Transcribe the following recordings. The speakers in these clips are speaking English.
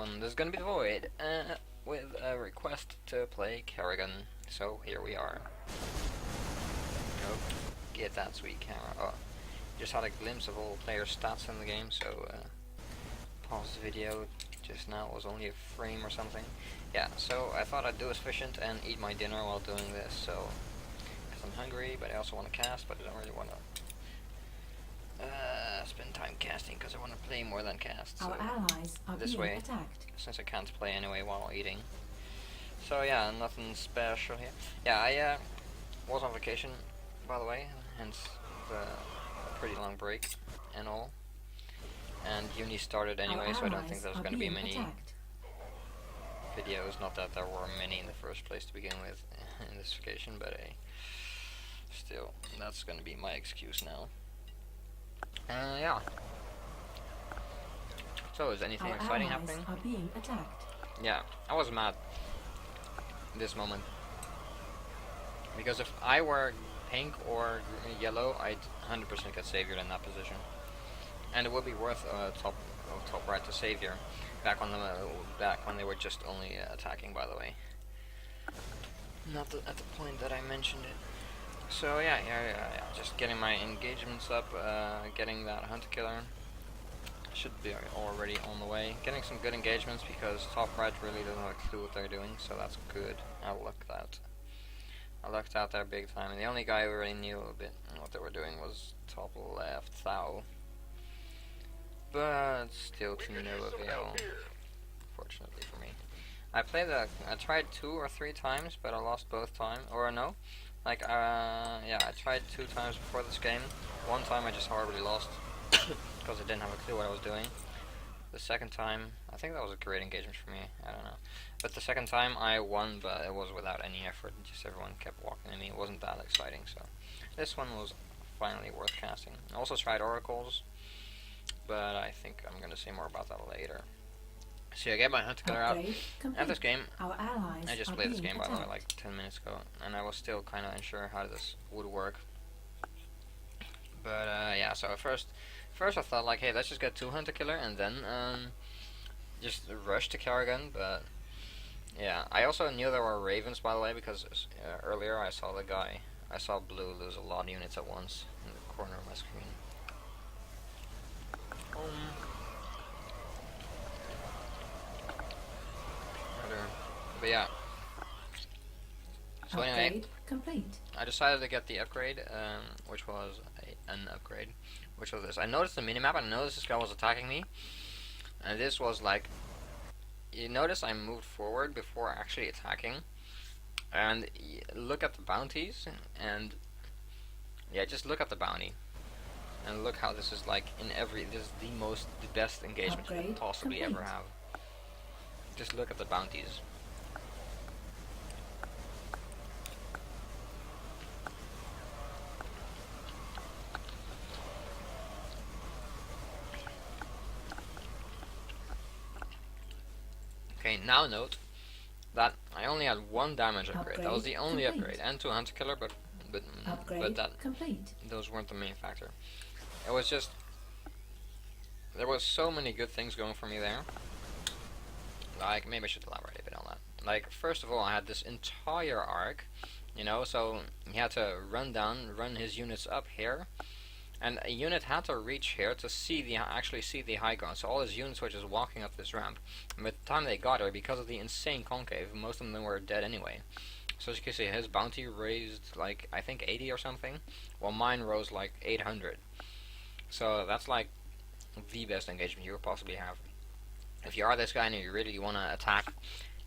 everyone, this is gonna be the Void, with a request to play Kerrigan. So here we are. Oh, get that sweet camera. Oh, just had a glimpse of all players' stats in the game, so pause the video just now. It was only a frame or something. Yeah, so I thought I'd do a sufficient and eat my dinner while doing this, so because I'm hungry, but I also want to cast, but I don't really want to spend time casting because I want to play more than cast. Our so allies are this being way, attacked. since I can't play anyway while eating. So yeah, nothing special here. Yeah, I was on vacation, by the way, hence the pretty long break and all. And uni started anyway, so I don't think there's going to be many videos. Not that there were many in the first place to begin with in this vacation, but still, that's going to be my excuse now. Yeah. So, is anything exciting happening? Are being attacked. Yeah, I was mad this moment. Because if I were pink or yellow, I'd 100% get saviored in that position. And it would be worth top right to savior. Back when they were just only attacking, by the way. Not at the point that I mentioned it. So yeah, just getting my engagements up, getting that hunter killer. Should be already on the way. Getting some good engagements because top right really doesn't have a clue what they're doing, so that's good. I lucked out there big time, and the only guy who really knew a bit what they were doing was top left, Thou. But still to no avail, fortunately for me. I tried 2 or 3 times, but I lost both times, or no. Yeah, I tried 2 times before this game. One time I just horribly lost, because I didn't have a clue what I was doing. The second time, I think that was a great engagement for me, I don't know. But the second time I won, but it was without any effort, just everyone kept walking at me. It wasn't that exciting, so this one was finally worth casting. I also tried oracles, but I think I'm going to say more about that later. So I get my hunter killer out. At this game, I just played this game by the way like 10 minutes ago, and I was still kind of unsure how this would work. But yeah, so first I thought like, hey, let's just get 2 hunter killer and then just rush to Kerrigan. But yeah, I also knew there were ravens, by the way, because earlier I saw blue lose a lot of units at once in the corner of my screen. But yeah. So anyway, complete. I decided to get the upgrade, which was an upgrade, which was this. I noticed the minimap, and I noticed this guy was attacking me, and this was like, you notice I moved forward before actually attacking, and look at the bounties, and yeah, just look at the bounty, and look how this is like in this is the best engagement you could possibly ever have. Just look at the bounties. Okay, now note that I only had 1 damage upgrade. That was the only upgrade, and 2 hunter killer, but those weren't the main factor. It was just there was so many good things going for me there. Like, maybe I should elaborate a bit on that. Like, first of all, I had this entire arc, you know, so he had to run his units up here. And a unit had to reach here to actually see the high ground. So all his units were just walking up this ramp. And by the time they got here, because of the insane concave, most of them were dead anyway. So as you can see, his bounty raised like, I think 80 or something, while mine rose like 800. So that's like the best engagement you could possibly have. If you are this guy and you really want to attack,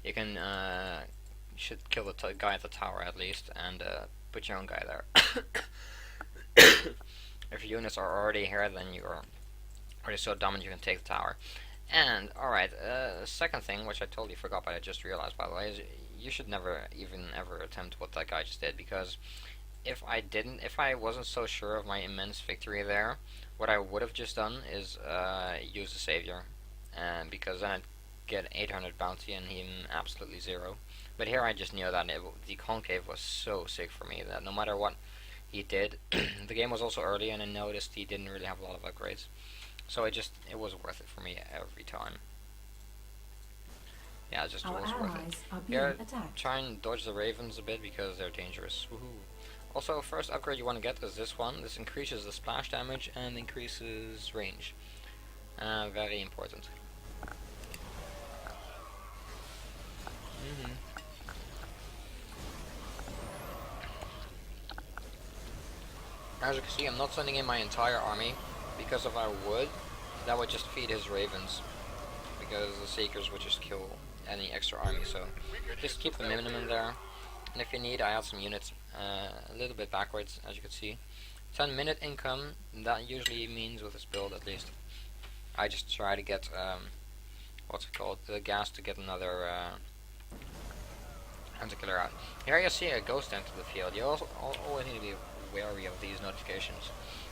you can you should kill the guy at the tower at least, and put your own guy there. If your units are already here, then you're already so dominant you can take the tower. And, alright, second thing, which I totally forgot but I just realized by the way, is you should never even ever attempt what that guy just did, because if I wasn't so sure of my immense victory there, what I would have just done is use the savior, because then I'd get 800 bounty and him absolutely 0. But here I just knew that the concave was so sick for me that no matter what he did, the game was also early, and I noticed he didn't really have a lot of upgrades, so it was worth it for me every time. just Our was worth it. allies are being Here, attacked. try and dodge the ravens a bit because they're dangerous. Woohoo! Also, first upgrade you want to get is this one. This increases the splash damage and increases range. Very important. As you can see, I'm not sending in my entire army, because if I would, that would just feed his ravens, because the Seekers would just kill any extra army, so just keep the minimum there. And if you need, I add some units a little bit backwards, as you can see. 10-minute income, that usually means with this build at least. I just try to get, what's it called, the gas to get another hunter killer out. Here you see a ghost enter the field. You also always need to be wary of these notifications.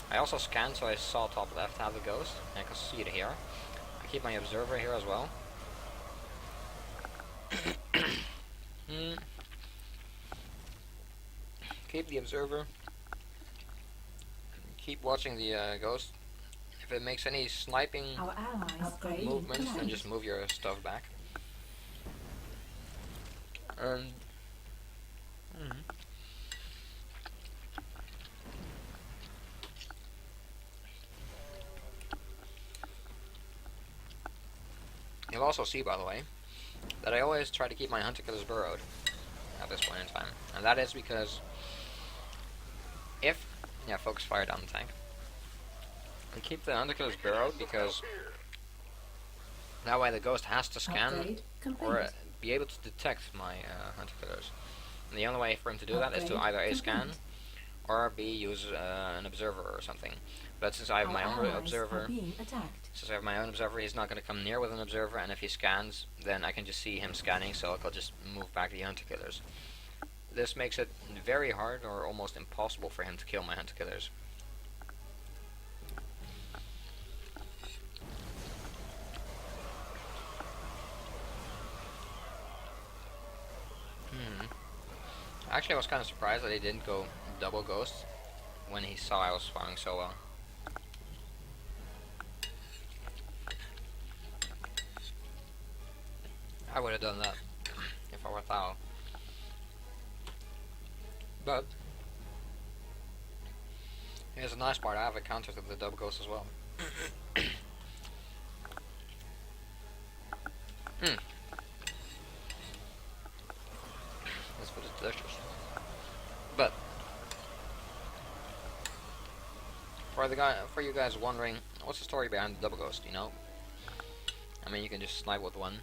I also scanned, so I saw top left have the ghost, and I can see it here. I keep my observer here as well. Keep the observer. Keep watching the ghost. If it makes any sniping Our allies are being movements, then attacked. just move your stuff back. You'll also see, by the way, that I always try to keep my hunter killers burrowed at this point in time, and that is because if focus fire down the tank. I keep the hunter killers burrowed because that way the ghost has to scan Upgrade complete. or be able to detect my hunter killers. And the only way for him to do that is to Upgrade either A, scan complete. or B, use an observer or something. But since I have my own Our allies observer, are being attacked. since I have my own observer, he's not going to come near with an observer, and if he scans, then I can just see him scanning, so I'll just move back the hunter killers. This makes it very hard or almost impossible for him to kill my hunter killers. Actually, I was kind of surprised that he didn't go double ghost when he saw I was farming so well. I would have done that if I were Thao. But here's a nice part, I have a counter to the double ghost as well. This food is delicious. But for you guys wondering, what's the story behind the double ghost, you know? I mean, you can just snipe with one.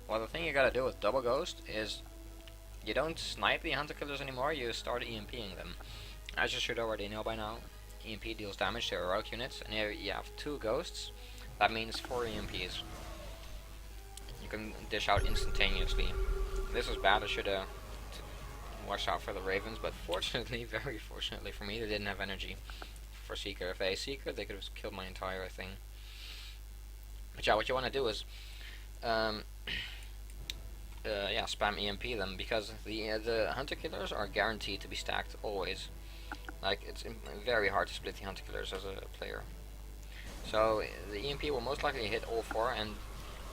Well, the thing you gotta do with double ghost is you don't snipe the hunter killers anymore, you start EMPing them. As you should already know by now, EMP deals damage to heroic units, and here you have 2 ghosts, that means 4 EMPs. You can dish out instantaneously. This was bad, I should have watched out for the ravens, but fortunately, very fortunately for me, they didn't have energy for Seeker. If they had Seeker, they could have killed my entire thing. But yeah, what you want to do is spam EMP them, because the hunter killers are guaranteed to be stacked always. Like, it's very hard to split the hunter killers as a player. So the EMP will most likely hit all 4, and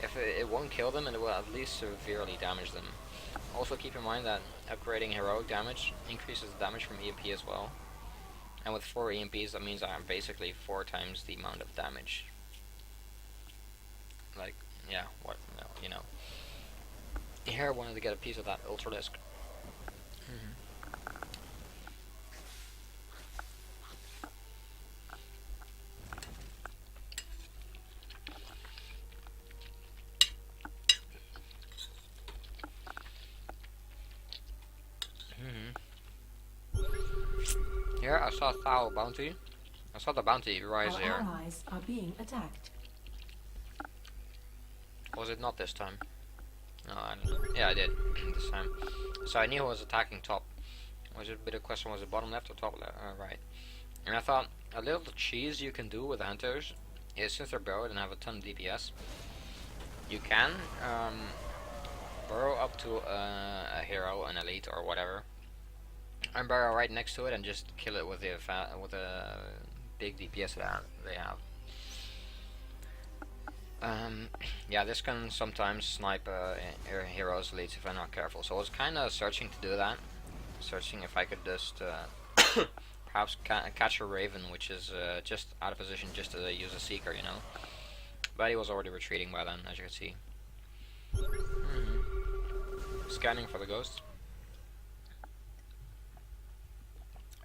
if it won't kill them, it will at least severely damage them. Also keep in mind that upgrading heroic damage increases the damage from EMP as well. And with 4 EMPs, that means I'm basically 4 times the amount of damage. Like, yeah, what, no, you know. Here I wanted to get a piece of that Ultralisk. Here I saw Thao bounty. I saw the bounty rise Our here. allies are being attacked. Was it not this time? No, I don't know. Yeah, I did this time. So I knew who was attacking top. Was it a bit of question? Was it bottom left or top left? Right. And I thought a little cheese you can do with the hunters is, since they're burrowed and have a ton of DPS, you can burrow up to a hero, an elite, or whatever, and burrow right next to it and just kill it with a big DPS that they have. Yeah, this can sometimes snipe heroes elites if I'm not careful. So I was kind of searching to do that, searching if I could just perhaps catch a Raven, which is just out of position just to use a Seeker, you know. But he was already retreating by then, as you can see. Scanning for the ghost.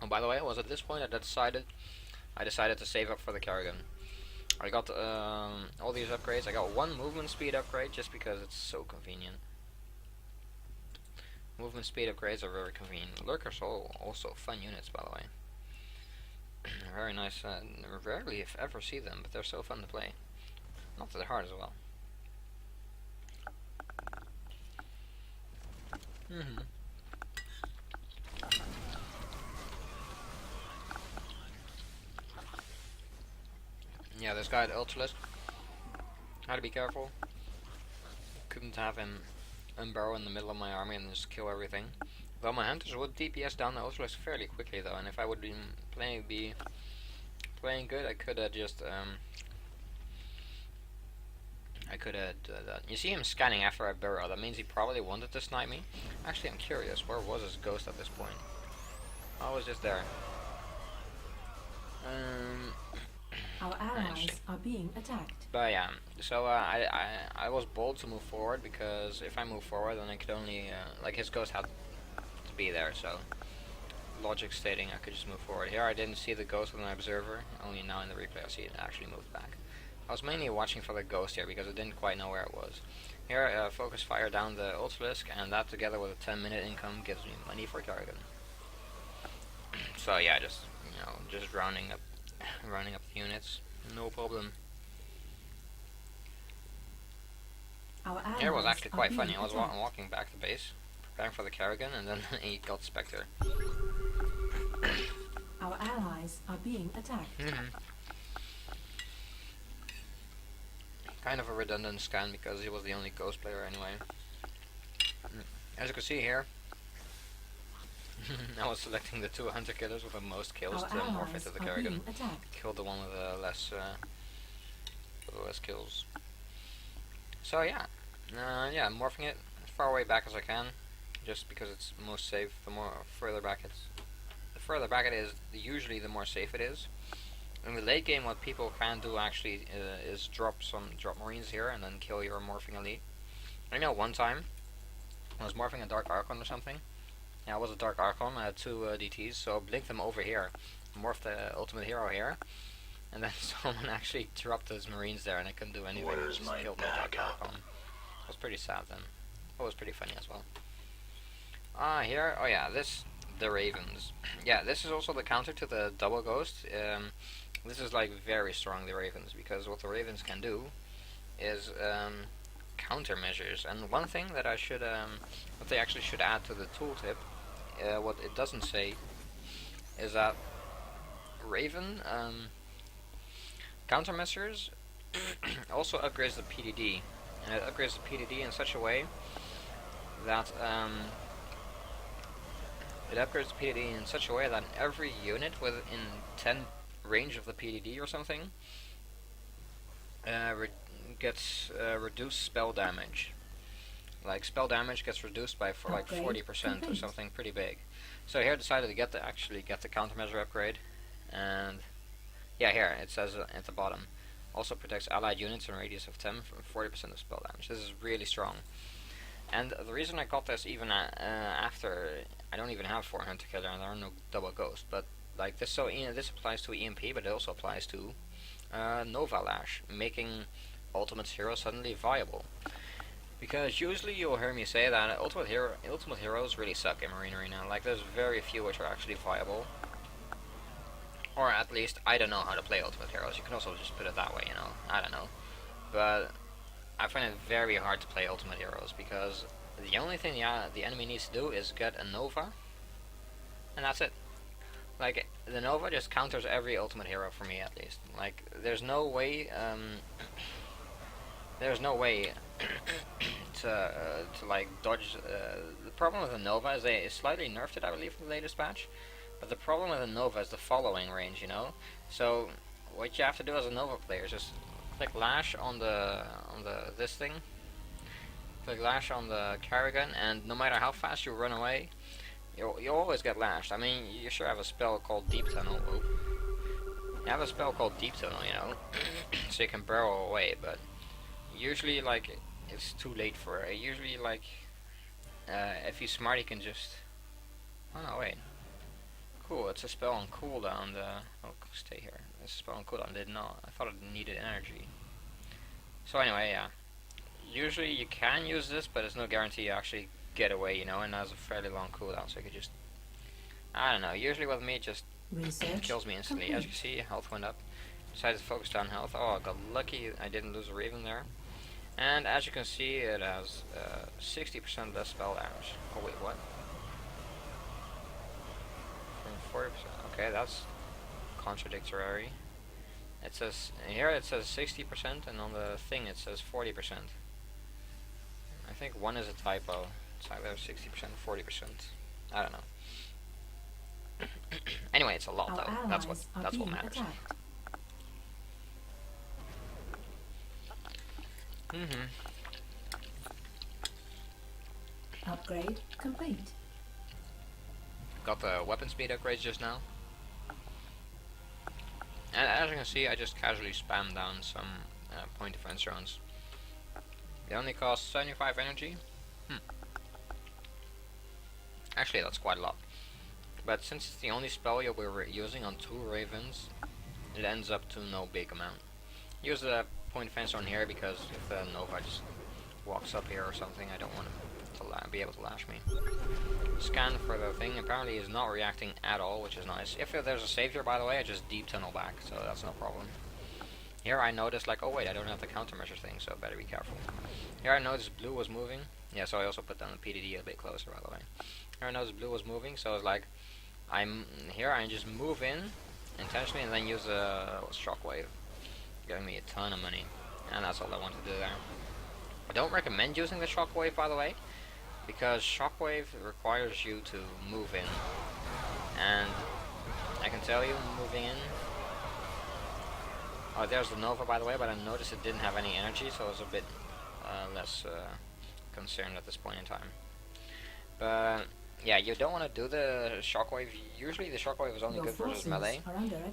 Oh, by the way, it was at this point that I decided to save up for the Kerrigan. I got all these upgrades. I got one movement speed upgrade just because it's so convenient. Movement speed upgrades are very convenient. Lurkers are also fun units, by the way. Very nice. Rarely, if ever, see them, but they're so fun to play. Not that they're hard as well. Yeah, this guy at Ultralist. Had to be careful. Couldn't have him unburrow in the middle of my army and just kill everything. Though my hunters would DPS down the Ultralist fairly quickly though, and if I would be playing good, I could have just I could have that. You see him scanning after I burrow. That means he probably wanted to snipe me. Actually, I'm curious. Where was his ghost at this point? I was just there. Our allies are being attacked. But yeah, so I was bold to move forward because if I move forward, then I could only like his ghost had to be there. So logic stating I could just move forward. Here I didn't see the ghost with an observer. Only now in the replay I see it actually moved back. I was mainly watching for the ghost here because I didn't quite know where it was. Here, focus fire down the Ultralisk, and that together with a 10-minute income gives me money for Kerrigan. So yeah, just just rounding up the units, no problem. Here was actually quite funny. I was walking back to base, preparing for the Kerrigan, and then he got Spectre. Our allies are being attacked. Kind of a redundant scan because he was the only ghost player anyway. As you can see here, I was selecting the 2 hunter killers with the most kills to morph into the Kerrigan. Killed the one with the less kills. So yeah, yeah, morphing it as far away back as I can, just because it's most safe. The further back it is, usually the more safe it is. In the late game, what people can do actually is drop marines here and then kill your morphing elite. I know one time I was morphing a Dark Archon or something. Yeah, it was a Dark Archon. I had 2 DTs, so I blinked them over here, morphed the ultimate hero here, and then someone actually dropped his marines there, and I couldn't do anything. Just killed the Dark Archon. It was pretty sad then. It was pretty funny as well. Here, oh yeah, the Ravens. Yeah, this is also the counter to the double ghost. This is like very strong, the Ravens, because what the Ravens can do is countermeasures. And one thing that what they actually should add to the tooltip, what it doesn't say, is that Raven countermeasures also upgrades the PDD, and it upgrades the PDD in such a way that every unit within 10 range of the PDD or something gets reduced spell damage. Like spell damage gets reduced by like 40% or something pretty big. So here I decided to get the countermeasure upgrade, and yeah, here it says at the bottom, also protects allied units in a radius of 10 from 40% of spell damage. This is really strong. And the reason I got this even after I don't even have 4 hunter killer and there are no double ghosts, but like this, so this applies to EMP, but it also applies to Nova Lash, making Ultimate Hero suddenly viable. Because usually you'll hear me say that Ultimate Heroes really suck in Marine Arena. Like there's very few which are actually viable. Or at least I don't know how to play Ultimate Heroes. You can also just put it that way, you know. I don't know. But I find it very hard to play Ultimate Heroes because the only thing the enemy needs to do is get a Nova, and that's it. Like, the Nova just counters every Ultimate Hero for me, at least. Like, there's no way to like dodge. The problem with the Nova is they slightly nerfed it, I believe, in the latest patch. But the problem with the Nova is the following range, you know. So what you have to do as a Nova player is just Click lash on the this thing. Click lash on the Kerrigan, and no matter how fast you run away, you always get lashed. I mean, you sure have a spell called Deep Tunnel. Whoop. You have a spell called Deep Tunnel, you know, so you can barrel away. But usually, like, it's too late for it. Usually, like, if he's smart, he can just. Oh no, wait. Cool, it's a spell on cooldown. Oh, stay here. It's a spell on cooldown. Did not. I thought it needed energy. So anyway, yeah. Usually you can use this, but there's no guarantee you actually get away, you know, and has a fairly long cooldown, so you could just, I don't know, usually with me it just kills me instantly. As you can see, health went up. Decided to focus on health. Oh, I got lucky I didn't lose a Raven there. And as you can see, it has 60% less spell damage. Oh wait, what? From 40%, okay, that's contradictory. It says, here it says 60%, and on the thing it says 40%. I think one is a typo. It's either 60%, 40%. I don't know. Anyway, it's a lot though. That's what matters. Upgrade complete. Got the weapon speed upgrades just now. And as you can see, I just casually spam down some point defense rounds. They only cost 75 energy. Actually, that's quite a lot. But since it's the only spell you'll be using on 2 Ravens, it ends up to no big amount. Use the point defense on here because if the Nova just walks up here or something, I don't want him to be able to lash me. Scan for the thing. Apparently is not reacting at all, which is nice. If there's a savior, by the way, I just deep tunnel back, so that's no problem. Here I noticed, like, oh wait, I don't have the countermeasure thing, so better be careful. Here I noticed blue was moving. Yeah, so I also put down the PDD a bit closer, by the way. Here I noticed blue was moving, so it's like, I just move in intentionally and then use a shockwave, giving me a ton of money, and that's all I want to do there. I don't recommend using the shockwave, by the way, because shockwave requires you to move in, and I can tell you, moving in. Oh, there's the Nova, by the way, but I noticed it didn't have any energy, so I was a bit less concerned at this point in time. But yeah, you don't want to do the shockwave. Usually the shockwave is only good versus melee,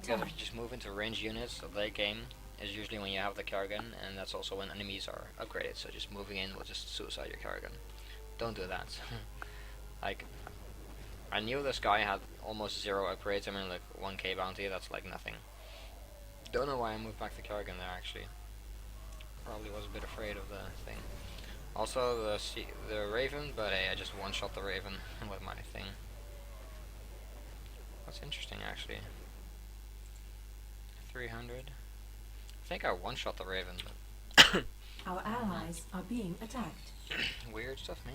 because if you just move into range units, the late game is usually when you have the Kerrigan, and that's also when enemies are upgraded, so just moving in will just suicide your Kerrigan. Don't do that. Like, I knew this guy had almost 0 upgrades. I mean, like 1k bounty, that's like nothing. Don't know why I moved back the Kerrigan there, actually. Probably was a bit afraid of the thing. Also, the Raven, but hey, I just one-shot the Raven with my thing. That's interesting, actually. 300. I think I one-shot the Raven, but Our allies are being attacked. weird stuff, man.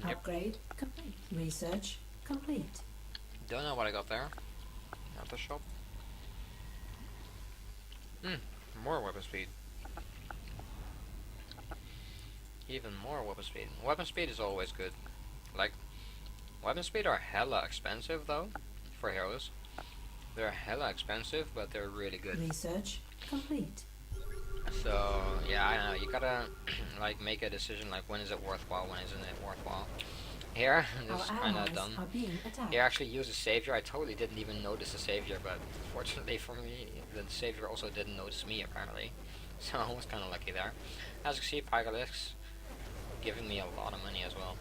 Yep. Upgrade complete. Research complete. Don't know what I got there. At the shop. More weapon speed. Even more weapon speed. Weapon speed is always good. Like, weapon speed are hella expensive though, for heroes. They're hella expensive, but they're really good. Research complete. So, yeah, I don't know, you gotta, like, make a decision, like, when is it worthwhile, when isn't it worthwhile. Here, this is kinda done. Here, I actually used a savior. I totally didn't even notice the savior, but fortunately for me, the savior also didn't notice me, apparently. So, I was kinda lucky there. As you can see, Pygalix giving me a lot of money as well.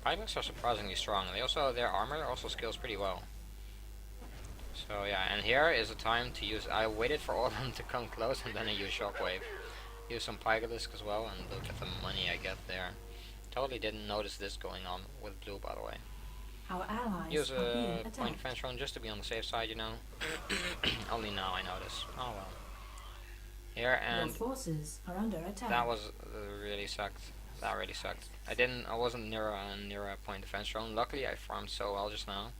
Pygalix are surprisingly strong. Their armor also scales pretty well. So yeah, and here is the time to use. I waited for all of them to come close, and then I used Shockwave. Use some Pygalisk as well, and look at the money I get there. Totally didn't notice this going on with blue, by the way. Our allies Use are being a attacked. point defense run just to be on the safe side, you know. Only now I notice. Oh well. Here, and Your forces are under attack. that was really sucked. That really sucked. I wasn't near a point defense run. Luckily, I farmed so well just now.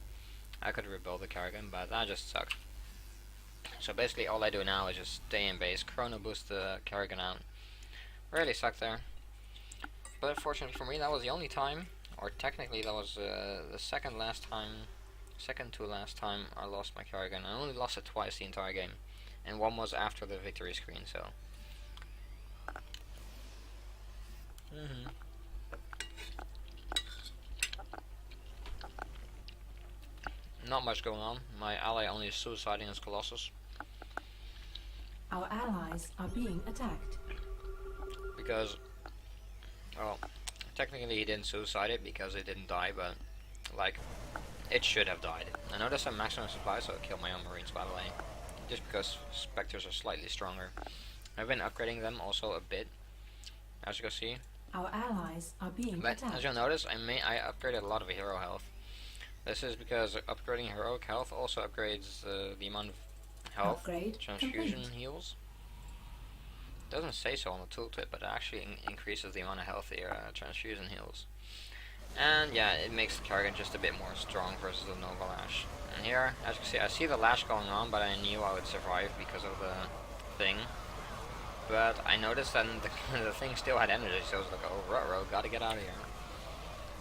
I could rebuild the Kerrigan, but that just sucked. So basically all I do now is just stay in base, chrono boost the Kerrigan out. Really sucked there. But fortunately for me, that was the only time, or technically that was the second to last time I lost my Kerrigan. I only lost it twice the entire game, and one was after the victory screen. So. Not much going on. My ally only is suiciding his Colossus. Our allies are being attacked. Because, well, technically he didn't suicide it because it didn't die, but, like, it should have died. I noticed I'm maximum supply, so I killed my own Marines, by the way. Just because Spectres are slightly stronger. I've been upgrading them also a bit, as you can see. Our allies are being But attacked. as you'll notice, I upgraded a lot of hero health. This is because upgrading heroic health also upgrades the amount of health Upgrade transfusion complete. heals. Doesn't say so on the tooltip, but it actually increases the amount of health the transfusion heals. And yeah, it makes the Kerrigan just a bit more strong versus the Nova Lash. And here, as you can see, I see the Lash going on, but I knew I would survive because of the thing. But I noticed that the thing still had energy, so I was like, oh, ruh-roh, gotta get out of here.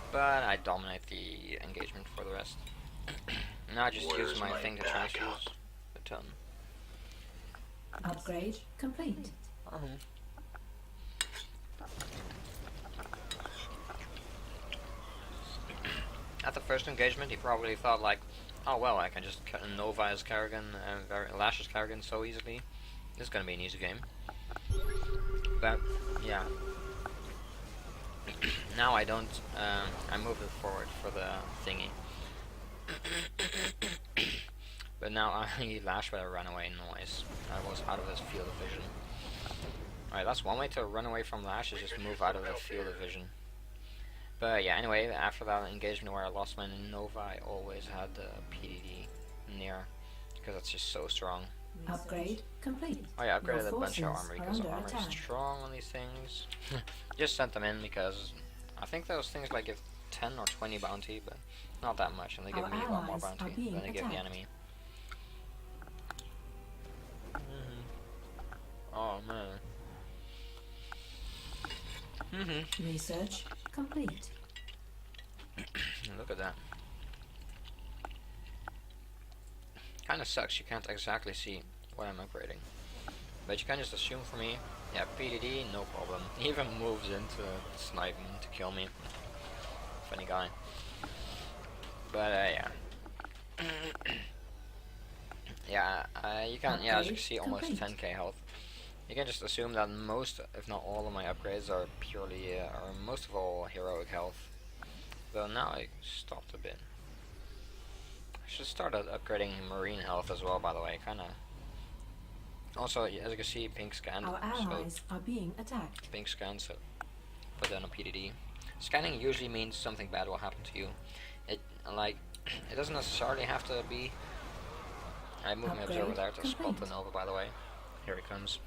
But I dominate the engagement for the rest. Now I just use my thing to transfuse a ton. Upgrade complete. At the first engagement, he probably thought like, oh well, I can just Nova his Kerrigan and Lash his Kerrigan so easily. This is gonna be an easy game. But yeah. Now I don't, I moved it forward for the thingy. But now I Lash better run away noise. I was out of his field of vision. Alright, that's one way to run away from Lash, is just move out of the field of vision. But yeah, anyway, after that engagement where I lost my Nova, I always had the PDD near, because it's just so strong. Upgrade complete. Oh yeah, I upgraded Your a bunch of forces armor are because under armor is attack. strong on these things. Just sent them in because I think those things like give 10 or 20 bounty, but not that much, and they give Our me one more allies are bounty being than they give the attacked. enemy. Oh man. Research complete. Look at that. Kinda sucks, you can't exactly see what I'm upgrading. But you can just assume for me, yeah, PDD, no problem. He even moves into sniping to kill me. Funny guy. But yeah. Yeah, you can, yeah, as you can see, almost Complete. 10k health. You can just assume that most, if not all of my upgrades are purely, or most of all, heroic health. Though now I stopped a bit. I should start upgrading marine health as well, by the way, kinda. Also, as you can see, pink scanned. Our allies are being attacked. Pink scan, so put down a PDD. Scanning usually means something bad will happen to you. It doesn't necessarily have to be. I moved my observer there to spot the Nova, by the way. Here it comes.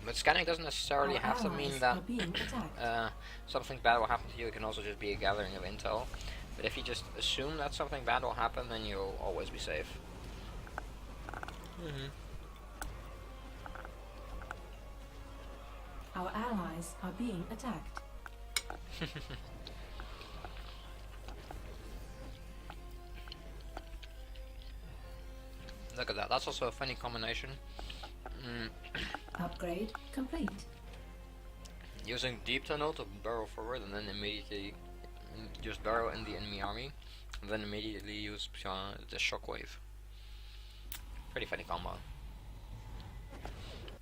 But scanning doesn't necessarily Our have to allies mean that are being attacked. something bad will happen to you. It can also just be a gathering of intel. But if you just assume that something bad will happen, then you'll always be safe. Our allies are being attacked. Look at that. That's also a funny combination. Upgrade complete. Using deep tunnel to burrow forward and then immediately just burrow in the enemy army, and then immediately use the shockwave. Pretty funny combo.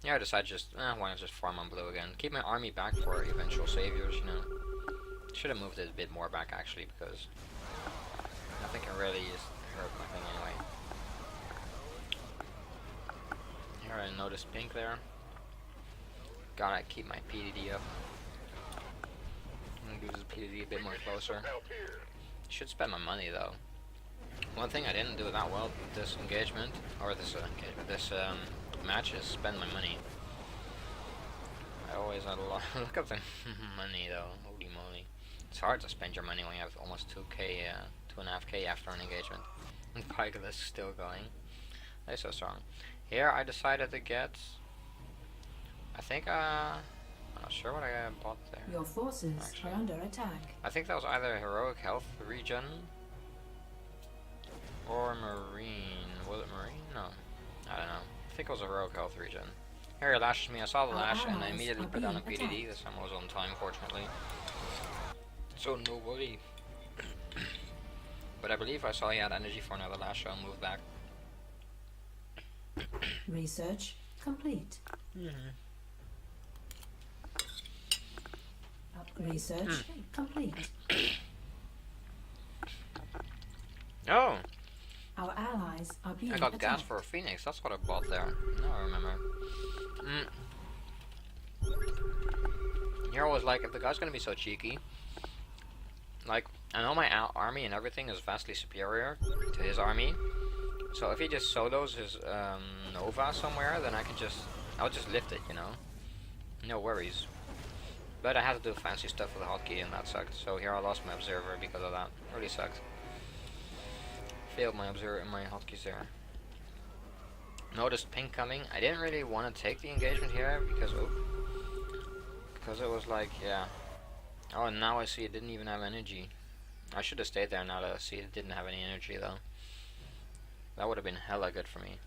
Yeah, I decided just, why not just farm on blue again. Keep my army back for eventual saviors, you know. Should have moved it a bit more back actually, because nothing can really hurt my thing anyway. Here I noticed pink there. Gotta keep my PDD up. I'm gonna use the PDD a bit more closer. Should spend my money though. One thing I didn't do that well with this engagement, or this match, is spend my money. I always had a lot. Look at the money though. Holy moly! It's hard to spend your money when you have almost 2k, 2.5k after an engagement. And Pike is still going. They're so strong. Here I decided to get. I think I'm not sure what I bought there. Your forces Actually, are under attack. I think that was either heroic health regen or marine. Was it marine? No. I don't know. I think it was a heroic health regen. Here he lashes me. I saw the Our lash and I allies immediately are put down a being PDD. attacked. This time I was on time, fortunately. So no worry. But I believe I saw he had energy for another lash, so I'll move back. Research complete. Research complete. Oh! Our allies are being I got attacked. gas for a phoenix. That's what I bought there. Now I remember. Here I was like, if the guy's gonna be so cheeky, like, I know my army and everything is vastly superior to his army, so if he just solos his Nova somewhere, then I'll just lift it, you know? No worries. But I had to do fancy stuff with the hotkey and that sucked, so here I lost my observer because of that. Really sucked. Failed my observer and my hotkeys there. Noticed pink coming. I didn't really want to take the engagement here because it was like, yeah. Oh, and now I see it didn't even have energy. I should have stayed there now to see it didn't have any energy though. That would have been hella good for me.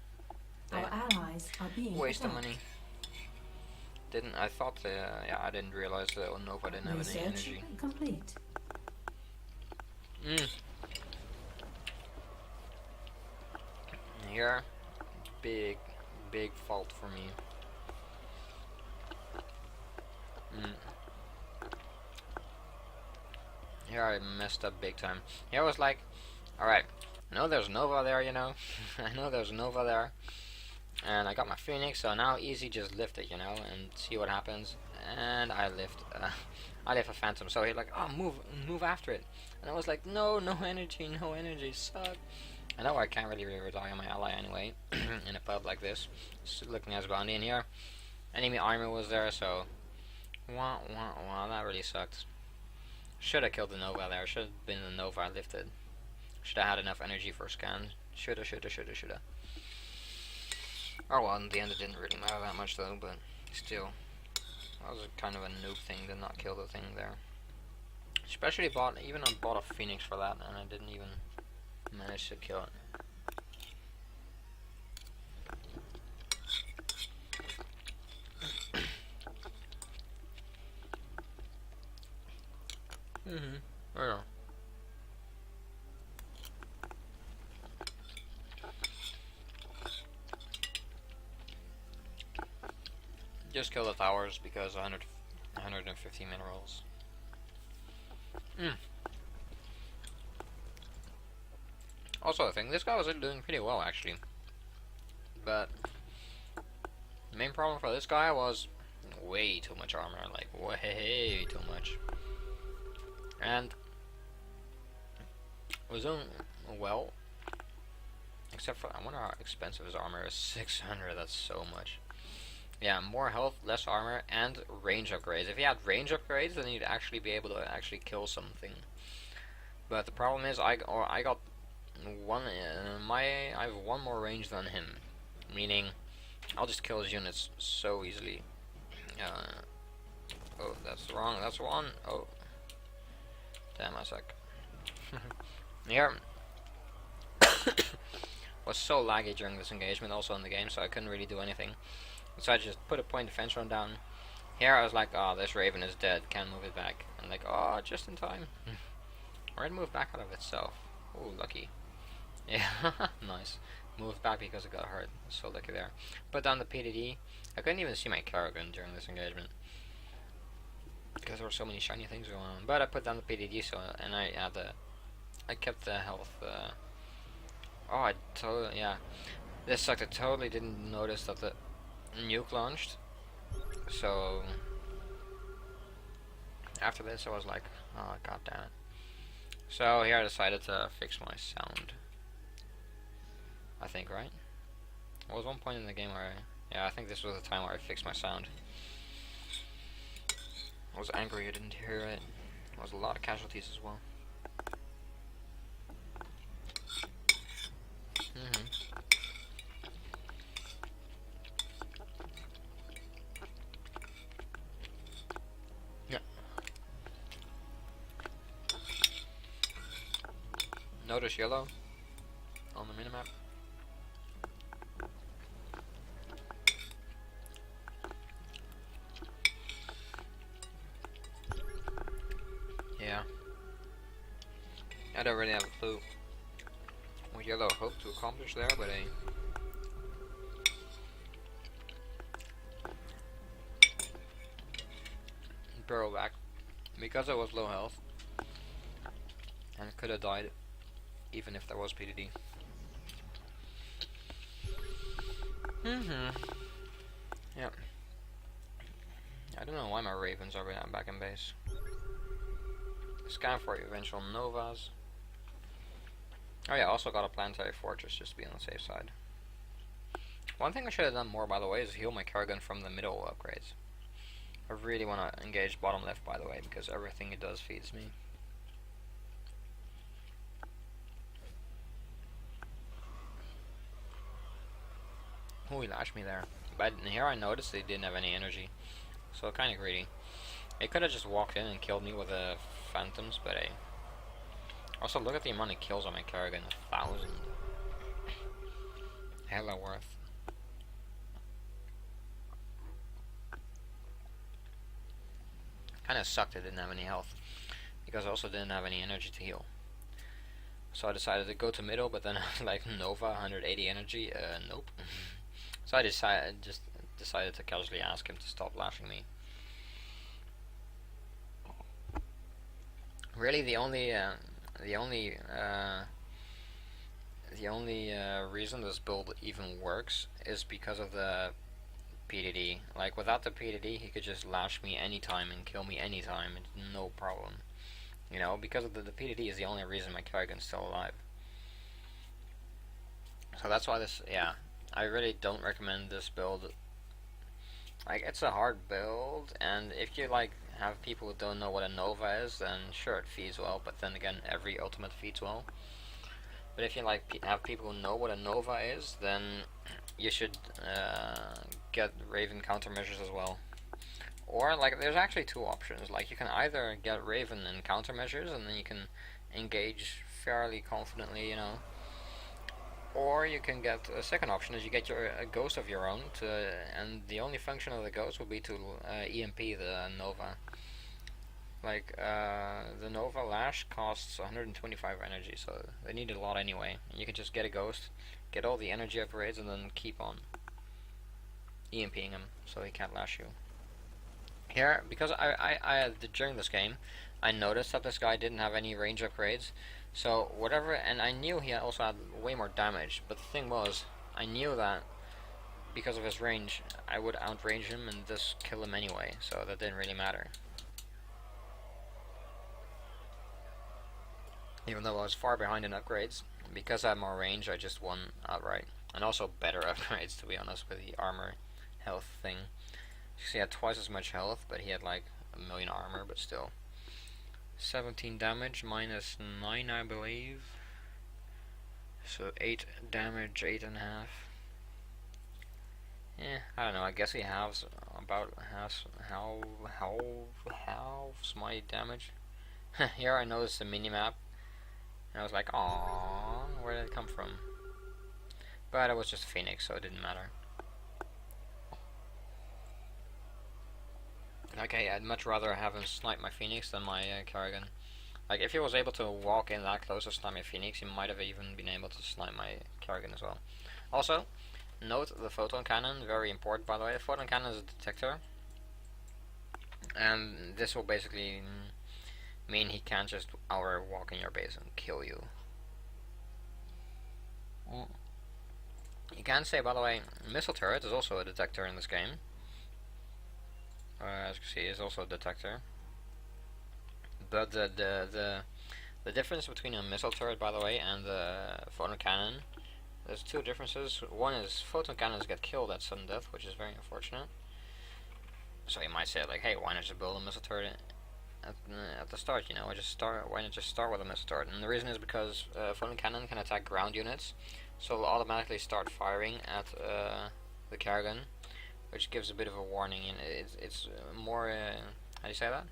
Our allies are being Waste of attacked. money. I thought yeah, I didn't realize that Nova didn't have any Research energy. complete. Here, big fault for me. Here I messed up big time. Here I was like, alright, I know there's Nova there, you know. I know there's Nova there. And I got my Phoenix, so now easy just lift it, you know, and see what happens. And I lift a Phantom. So he's like, oh, move after it. And I was like, no energy, suck. I know I can't really rely on my ally anyway, in a pub like this. Just looking as bounty in here. Enemy armor was there, so wah, that really sucked. Should have killed the Nova there. Should have been the Nova I lifted. Should have had enough energy for a scan. Shoulda. Oh well, in the end it didn't really matter that much though, but still. That was kind of a noob thing to not kill the thing there. Especially I bought a Phoenix for that and I didn't even manage to kill it. Oh. Just kill the towers because 150 minerals. Also, I think this guy was doing pretty well actually, but the main problem for this guy was way too much armor, like way too much, and was doing well, except for I wonder how expensive his armor is. 600. That's so much. Yeah, more health, less armor, and range upgrades. If he had range upgrades, then he'd actually be able to actually kill something. But the problem is, I got one. I have one more range than him, meaning I'll just kill his units so easily. Oh, that's wrong. That's one. Oh, damn, I suck. Here was so laggy during this engagement, also in the game, so I couldn't really do anything. So I just put a point defense run down. Here I was like, oh, this Raven is dead, can't move it back. And like, oh, just in time. Or it moved back out of itself. Oh, lucky. Yeah, nice. Moved back because it got hurt. So lucky there. Put down the PDD. I couldn't even see my Kerrigan during this engagement because there were so many shiny things going on. But I put down the PDD, so and I kept the health. Yeah. This sucked. I totally didn't notice that the nuke launched, so after this I was like, oh god damn it. So here I decided to fix my sound, I think, right? There was one point in the game where I think this was the time where I fixed my sound. I was angry I didn't hear it. There was a lot of casualties as well. Notice yellow on the minimap. Yeah. I don't really have a clue what yellow hoped to accomplish there, but barrel back. Because I was low health and could have died even if there was PDD. Yep. I don't know why my ravens are back in base. Scan for eventual novas. Oh yeah, also got a planetary fortress just to be on the safe side. One thing I should have done more, by the way, is heal my Kerrigan from the middle upgrades. I really want to engage bottom left, by the way, because everything it does feeds me. Oh, he lashed me there. But here I noticed they didn't have any energy, so kind of greedy. They could have just walked in and killed me with the phantoms, but hey. Also, look at the amount of kills on my Kerrigan, 1,000. Hella worth. Kinda sucked I didn't have any health, because I also didn't have any energy to heal. So I decided to go to middle, but then like Nova, 180 energy, nope. So I decided to casually ask him to stop lashing me. Really, the only reason this build even works is because of the PDD. Like, without the PDD, he could just lash me anytime and kill me anytime, it's no problem. You know, because of the PDD is the only reason my Kerrigan's still alive. So that's why this, yeah, I really don't recommend this build. Like, it's a hard build, and if you like have people who don't know what a Nova is, then sure, it feeds well, but then again, every ultimate feeds well. But if you like have people who know what a Nova is, then you should get Raven countermeasures as well. Or, like, there's actually two options. Like, you can either get Raven and countermeasures, and then you can engage fairly confidently, you know. Or you can get a second option, is you get a ghost of your own, and the only function of the ghost will be to EMP the Nova. Like, the Nova Lash costs 125 energy, so they need a lot anyway. And you can just get a ghost, get all the energy upgrades, and then keep on EMPing him, so he can't lash you. Here, because I during this game, I noticed that this guy didn't have any range upgrades, so whatever, and I knew he also had way more damage, but the thing was, I knew that because of his range, I would outrange him and just kill him anyway, so that didn't really matter. Even though I was far behind in upgrades, because I had more range, I just won outright. And also better upgrades, to be honest, with the armor health thing. He had twice as much health, but he had like 1,000,000 armor, but still. 17 damage, minus 9, I believe. So 8 damage, 8.5. I don't know, I guess he halves my damage. Here I noticed the minimap, and I was like, aww, where did it come from? But it was just Phoenix, so it didn't matter. Okay, I'd much rather have him snipe my Phoenix than my Kerrigan. Like, if he was able to walk in that close to snipe my Phoenix, he might have even been able to snipe my Kerrigan as well. Also, note the photon cannon, very important by the way. The photon cannon is a detector, and this will basically mean he can't just walk in your base and kill you. You can say, by the way, missile turret is also a detector in this game. As you can see, is also a detector. But the difference between a missile turret, by the way, and the photon cannon, there's two differences. One is photon cannons get killed at sudden death, which is very unfortunate. So you might say like, hey, why not just build a missile turret at the start? You know, why not just start with a missile turret? And the reason is because photon cannon can attack ground units, so it'll automatically start firing at the Kerrigan, which gives a bit of a warning, and it's more, how do you say that?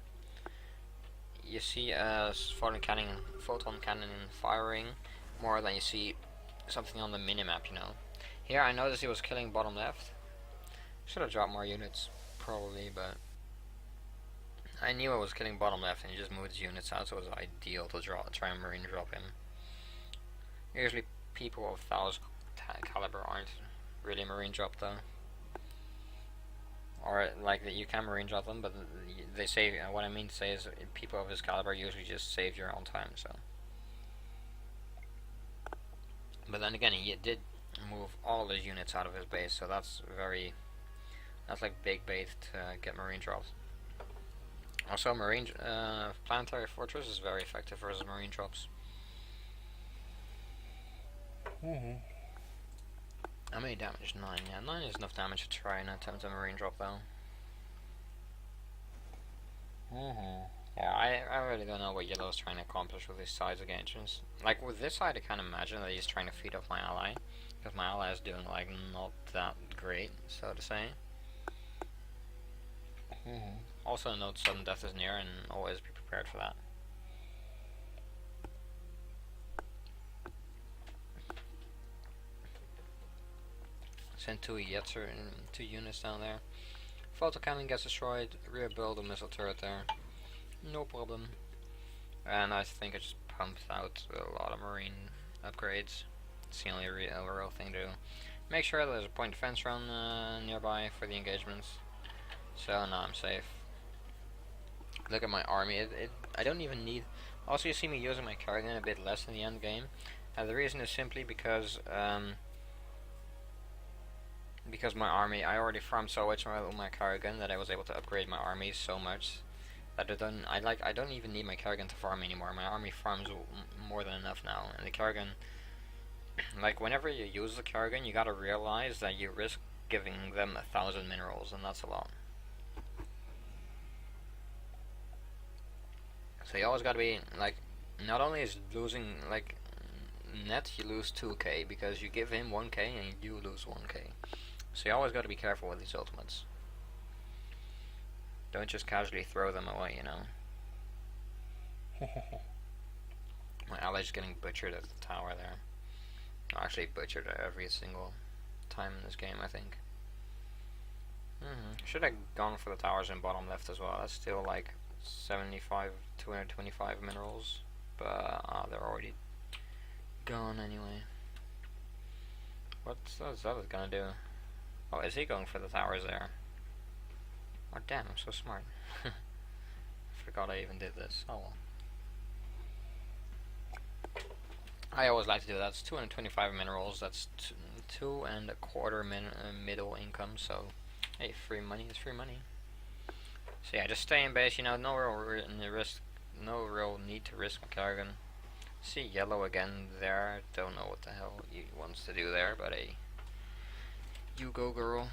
You see photon cannon firing, more than you see something on the minimap, you know. Here I noticed he was killing bottom left. Should have dropped more units, probably, but I knew I was killing bottom left and he just moved his units out, so it was ideal to try and marine drop him. Usually people of 1000 caliber aren't really marine drop though. Or like you can marine drop them, but they save. What I mean to say is people of his caliber usually just save your own time. So, but then again, he did move all his units out of his base, so that's like big bait to get marine drops. Also, planetary fortress is very effective versus marine drops. How many damage? 9. Yeah, 9 is enough damage to try and attempt a marine drop though. Yeah, I really don't know what Yellow's trying to accomplish with these sides engagements. Like with this side, I can't imagine that he's trying to feed off my ally, because my ally is doing like not that great, so to say. Also note sudden death is near, and always be prepared for that. Send two units down there. Photo cannon gets destroyed. Rebuild a missile turret there. No problem. And I think I just pumped out a lot of marine upgrades. It's the only real thing to do. Make sure there's a point defense run nearby for the engagements. So now I'm safe. Look at my army. I don't even need. Also, you see me using my Kerrigan a bit less in the end game. The reason is simply because my army, I already farmed so much with my Kerrigan that I was able to upgrade my army so much that I don't even need my Kerrigan to farm anymore. My army farms more than enough now, and the Kerrigan, like whenever you use the Kerrigan, you gotta realize that you risk giving them 1,000 minerals, and that's a lot. So you always gotta be like, not only is losing like net, you lose 2k because you give him 1k and you lose 1k. So you always got to be careful with these ultimates. Don't just casually throw them away, you know. My ally's getting butchered at the tower there. Actually butchered every single time in this game, I think. Should have gone for the towers in bottom left as well. That's still like 225 minerals. But they're already gone anyway. What's that gonna do? Oh, is he going for the towers there? Oh damn, I'm so smart. Forgot I even did this. Oh well. I always like to do that. It's 225 minerals. That's 2.25 middle income. So, hey, free money is free money. So yeah, just stay in base. You know, no real need to risk my Kerrigan. See Yellow again there. Don't know what the hell he wants to do there, but hey, you go, girl.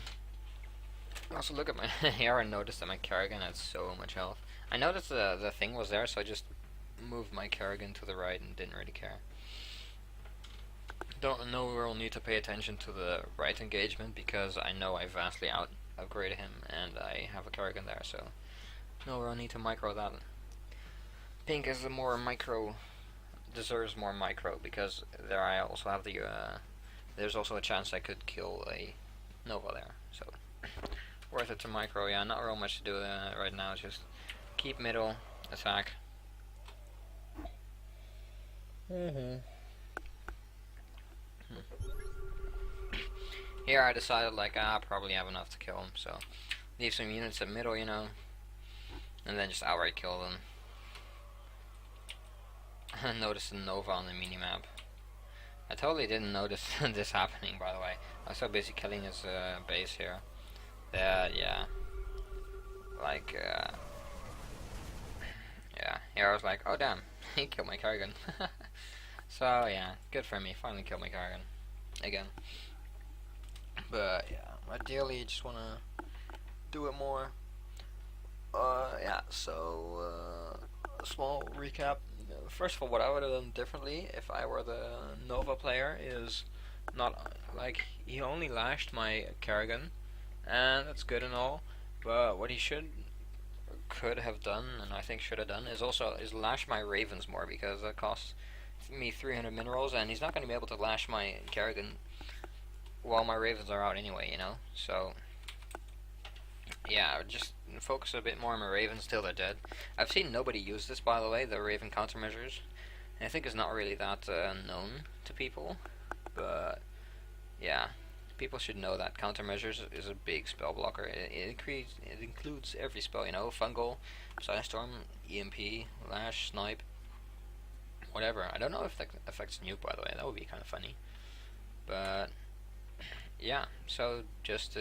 Also, look at my here. I noticed that my Kerrigan had so much health. I noticed the thing was there, so I just moved my Kerrigan to the right and didn't really care. No real need to pay attention to the right engagement because I know I vastly upgraded him and I have a Kerrigan there, so no real need to micro that. Pink is the more micro, deserves more micro because there I also have the there's also a chance I could kill a Nova there, so worth it to micro. Yeah, not real much to do right now. Just keep middle, attack. Here I decided like I probably have enough to kill him, so leave some units at middle, you know, and then just outright kill them. Notice the Nova on the minimap. I totally didn't notice this happening, by the way. I was so busy killing his base here that, yeah, like, yeah, here I was like, oh damn, he killed my Kerrigan. So yeah, good for me, finally killed my Kerrigan again. But yeah, ideally you just wanna do it more. Yeah, so a small recap. First of all, what I would have done differently if I were the Nova player is not like he only lashed my Kerrigan, and that's good and all. But what he could have done, and I think should have done, is lash my Ravens more because that costs me 300 minerals, and he's not going to be able to lash my Kerrigan while my ravens are out anyway, you know? So, yeah, just focus a bit more on my ravens till they're dead. I've seen nobody use this, by the way, the raven countermeasures. And I think it's not really that known to people, but yeah, people should know that countermeasures is a big spell blocker. It includes every spell, you know, fungal, Psystorm, EMP, lash, snipe, whatever. I don't know if that affects nuke, by the way. That would be kind of funny. But yeah, so just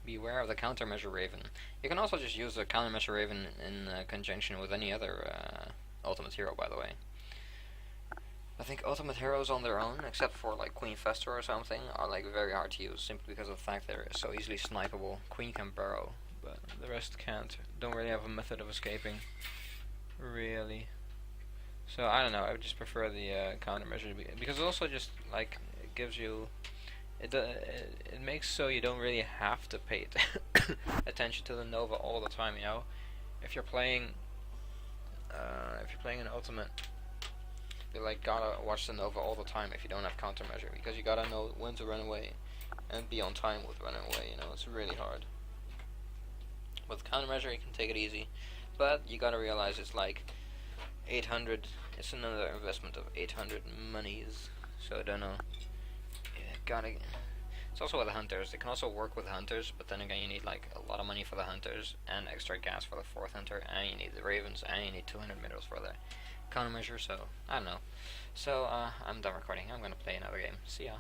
beware of the countermeasure raven. You can also just use the countermeasure raven in conjunction with any other ultimate hero, by the way. I think ultimate heroes on their own, except for like Queen Fester or something, are like very hard to use simply because of the fact they're so easily snipeable. Queen can burrow, but the rest can't. Don't really have a method of escaping, really. So I don't know. I would just prefer the countermeasure because it also just like it gives you. It makes so you don't really have to pay attention to the Nova all the time. You know, if you're playing an ultimate. You like gotta watch the Nova all the time if you don't have countermeasure, because you gotta know when to run away and be on time with running away, you know, it's really hard. With countermeasure you can take it easy, but you gotta realize it's like 800, it's another investment of 800 monies, so I don't know. It's also with the hunters, they can also work with hunters, but then again you need like a lot of money for the hunters, and extra gas for the 4th hunter, and you need the ravens, and you need 200 minerals for the countermeasure, so I don't know. So I'm done recording. I'm gonna play another game. See ya.